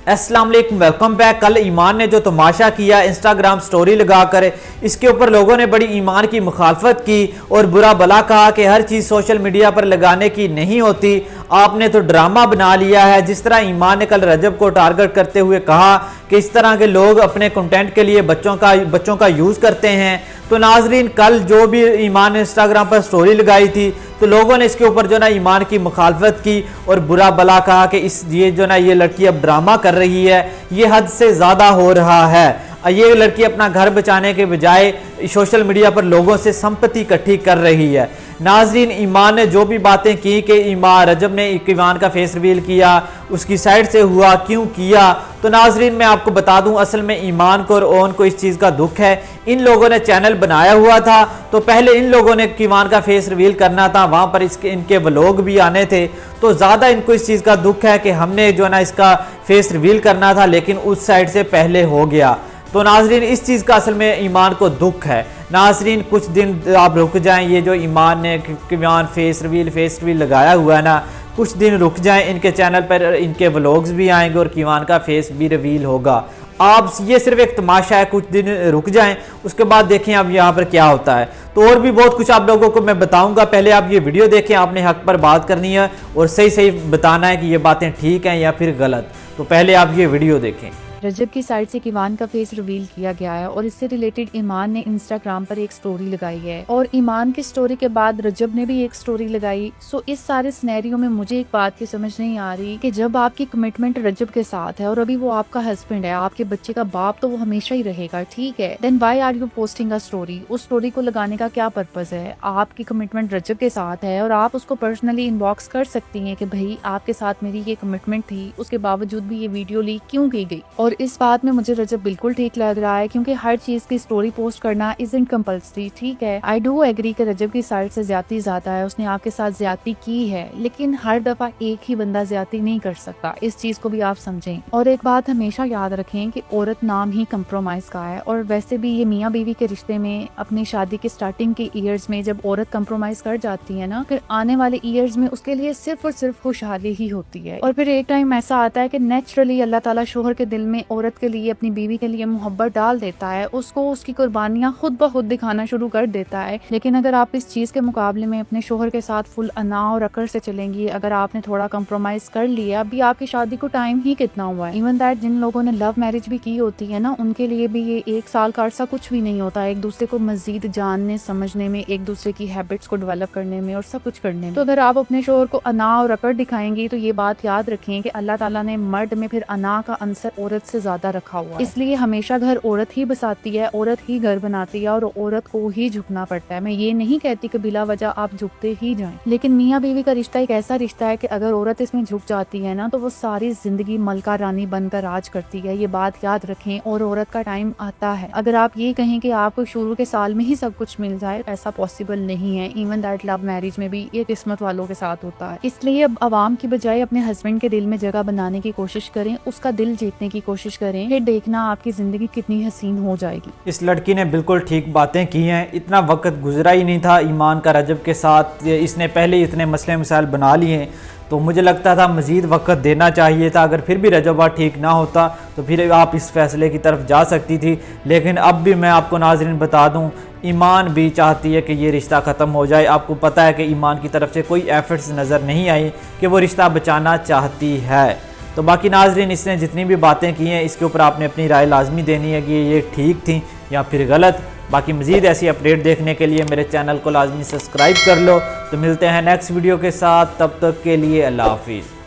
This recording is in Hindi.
अस्सलाम वालेकुम, वेलकम बैक। कल ईमान ने जो तमाशा किया इंस्टाग्राम स्टोरी लगाकर, इसके ऊपर लोगों ने बड़ी ईमान की मुखालफत की और बुरा भला कहा कि हर चीज़ सोशल मीडिया पर लगाने की नहीं होती, आपने तो ड्रामा बना लिया है। जिस तरह ईमान ने कल रजब को टारगेट करते हुए कहा कि इस तरह के लोग अपने कंटेंट के लिए बच्चों का यूज़ करते हैं। तो नाजरीन, कल जो भी ईमान ने इंस्टाग्राम पर स्टोरी लगाई थी तो लोगों ने इसके ऊपर जो ना ईमान की मुखालफत की और बुरा भला कहा कि ये लड़की अब ड्रामा कर रही है, ये हद से ज़्यादा हो रहा है। ये लड़की अपना घर बचाने के बजाय सोशल मीडिया पर लोगों से संपत्ति इकट्ठी कर रही है। नाजरीन, ईमान ने जो भी बातें की कि रजब ने ईमान का फेस रिवील किया, उसकी साइड से हुआ, क्यों किया, तो नाजरीन मैं आपको बता दूं, असल में ईमान को और ओन को इस चीज़ का दुख है। इन लोगों ने चैनल बनाया हुआ था तो पहले इन लोगों ने ईमान का फेस रिवील करना था, वहाँ पर इनके व्लॉग भी आने थे, तो ज़्यादा इनको इस चीज़ का दुख है कि हमने जो ना इसका फेस रिवील करना था लेकिन उस साइड से पहले हो गया। तो नाजरीन, इस चीज़ का असल में ईमान को दुख है। नाजरीन, कुछ दिन आप रुक जाएं, ये जो ईमान ने फेस रिवील लगाया हुआ है ना, कुछ दिन रुक जाएं, इनके चैनल पर इनके व्लॉग्स भी आएंगे और ईमान का फेस भी रिवील होगा। आप ये सिर्फ एक तमाशा है, कुछ दिन रुक जाएं, उसके बाद देखें अब यहाँ पर क्या होता है। तो और भी बहुत कुछ आप लोगों को मैं बताऊंगा, पहले आप ये वीडियो देखें, आपने हक पर बात करनी है और सही सही बताना है कि ये बातें ठीक हैं या फिर गलत। तो पहले आप ये वीडियो देखें। रजब की साइड से ईमान का फेस रिवील किया गया है और इससे रिलेटेड ईमान ने इंस्टाग्राम पर एक स्टोरी लगाई है और ईमान की स्टोरी के बाद रजब ने भी एक स्टोरी लगाई। सो इस सारे सिनेरियो में मुझे एक बात की समझ नहीं आ रही कि जब आपकी कमिटमेंट रजब के साथ है और अभी वो आपका हस्बैंड है, आपके बच्चे का बाप, तो वो हमेशा ही रहेगा, ठीक है, then why are you posting a story? उस स्टोरी को लगाने का क्या पर्पज है? आपकी कमिटमेंट रजब के साथ है और आप उसको पर्सनली इनबॉक्स कर सकती है कि भाई आपके साथ मेरी ये कमिटमेंट थी, उसके बावजूद भी ये वीडियो लीक क्यों की गई? और इस बात में मुझे रजब बिल्कुल ठीक लग रहा है क्योंकि हर चीज की स्टोरी पोस्ट करना इज़न्ट कंपल्सरी, ठीक है। आई डू एग्री कि रजब की साइड से ज्यादती ज्यादा है, उसने आपके साथ ज्यादती की है, लेकिन हर दफा एक ही बंदा ज्यादती नहीं कर सकता, इस चीज को भी आप समझें। और एक बात हमेशा याद रखें कि औरत नाम ही कंप्रोमाइज का है और वैसे भी ये मियाँ बीवी के रिश्ते में अपनी शादी के स्टार्टिंग के ईयर्स में जब औरत कंप्रोमाइज कर जाती है ना, फिर आने वाले ईयर्स में उसके लिए सिर्फ और सिर्फ खुशहाली ही होती है। और फिर एक टाइम ऐसा आता है कि नेचुरली अल्लाह ताला शोहर के दिल में औरत के लिए, अपनी बीवी के लिए मोहब्बत डाल देता है, उसको उसकी कुर्बानियां खुद ब खुद दिखाना शुरू कर देता है। लेकिन अगर आप इस चीज के मुकाबले में अपने शोहर के साथ फुल अना और अकड़ से चलेंगी, अगर आपने थोड़ा कंप्रोमाइज कर लिया, अभी आपकी शादी को टाइम ही कितना हुआ है। इवन दैट जिन लोगों ने लव मैरिज भी की होती है ना, उनके लिए भी ये 1 साल का अरसा कुछ भी नहीं होता, एक दूसरे को मजीद जानने समझने में, एक दूसरे की हैबिट्स को डेवलप करने में और सब कुछ करने में। तो अगर आप अपने शोहर को अना और अकड़ दिखाएंगी तो ये बात याद रखें कि अल्लाह ताला ने मर्द में फिर अना का अंसर औरत से ज्यादा रखा हुआ है। इसलिए हमेशा घर औरत ही बसाती है, औरत ही घर बनाती है और औरत को ही झुकना पड़ता है। मैं ये नहीं कहती कि बिला वजह आप झुकते ही जाएं, लेकिन मियाँ बीवी का रिश्ता एक ऐसा रिश्ता है कि अगर औरत इसमें झुक जाती है ना तो वो सारी जिंदगी मलका रानी बनकर राज करती है, ये बात याद रखें। और औरत का टाइम आता है, अगर आप ये कहें कि आपको शुरू के साल में ही सब कुछ मिल जाए, ऐसा पॉसिबल नहीं है। इवन दैट लव मैरिज में भी ये किस्मत वालों के साथ होता है। इसलिए अब आवाम की बजाय अपने हस्बैंड के दिल में जगह बनाने की कोशिश करें, उसका दिल जीतने की कोशिश करें, फिर देखना आपकी जिंदगी कितनी हसीन हो जाएगी। इस लड़की ने बिल्कुल ठीक बातें की हैं। इतना वक्त गुजरा ही नहीं था ईमान का रजब के साथ, इसने पहले ही इतने मसले मसाइल बना लिए हैं, तो मुझे लगता था मज़ीद वक्त देना चाहिए था। अगर फिर भी रजबा ठीक ना होता तो फिर आप इस फैसले की तरफ जा सकती थी। लेकिन अब भी मैं आपको नाज़रीन बता दूं, ईमान भी चाहती है कि ये रिश्ता ख़त्म हो जाए। आपको पता है कि ईमान की तरफ से कोई एफर्ट्स नज़र नहीं आई कि वो रिश्ता बचाना चाहती है। तो बाकी नाजरीन, इसने जितनी भी बातें की हैं इसके ऊपर आपने अपनी राय लाजमी देनी है कि ये ठीक थी या फिर गलत। बाकी मज़ीद ऐसी अपडेट देखने के लिए मेरे चैनल को लाजमी सब्सक्राइब कर लो। तो मिलते हैं नेक्स्ट वीडियो के साथ, तब तक के लिए अल्लाह हाफिज़।